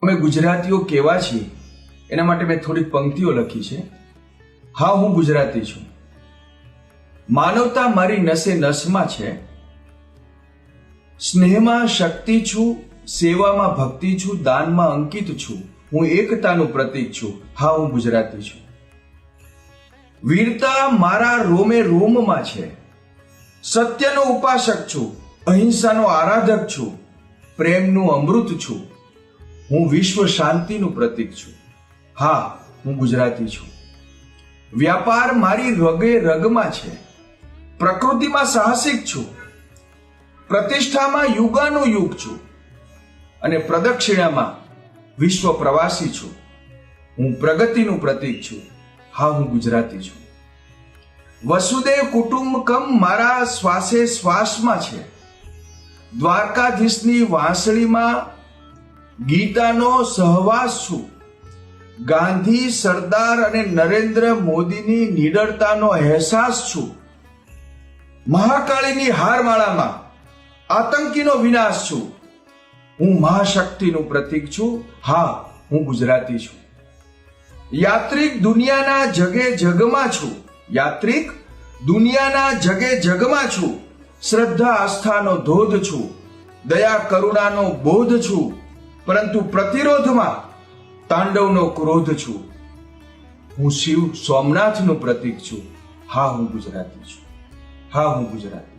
અમે ગુજરાતીઓ કેવા છીએ એના માટે મેં થોડીક પંક્તિઓ લખી છે. હા, હું ગુજરાતી છું. માનવતા મારી નસે નસમાં છે. સ્નેહમાં શક્તિ છું, સેવામાં ભક્તિ છું, દાનમાં અંકિત છું. હું એકતાનું પ્રતીક છું. હા, હું ગુજરાતી છું. વીરતા મારા રોમે રોમમાં છે. સત્યનો ઉપાસક છું, અહિંસાનો આરાધક છું, પ્રેમનું અમૃત છું. હું વિશ્વ શાંતિનું પ્રતીક છું. હા, હું ગુજરાતી છું. વ્યાપાર મારી રગે રગમાં છે. પ્રકૃતિમાં સાહસિક છું, પ્રતિષ્ઠામાં યુગાનો યુગ છું અને પ્રદક્ષિણામાં વિશ્વ પ્રવાસી છું. હું પ્રગતિનું પ્રતીક છું. હા, હું ગુજરાતી છું. વસુદેવ કુટુંબકમ મારા શ્વાસે શ્વાસમાં છે. દ્વારકાધીશની વાંસળીમાં ગીતાનો સહવાસ છું. ગાંધી, સરદાર અને નરેન્દ્ર મોદીની નિડરતાનો અહેસાસ છું. મહાકાળીની હારમાળામાં આતંકીનો વિનાશ છું. હું મહાશક્તિનું પ્રતીક છું. હા, હું ગુજરાતી છું. યાત્રિક દુનિયાના જગે જગમાં છું. યાત્રિક દુનિયાના જગે જગમાં છું. શ્રદ્ધા આસ્થાનો ધોધ છું. દયા કરુણાનો બોધ છું. પરંતુ પ્રતિરોધમાં તાંડવનો ક્રોધ છું. હું શિવ સોમનાથનું પ્રતીક છું. હા, હું ગુજરાતી છું. હા, હું ગુજરાતી.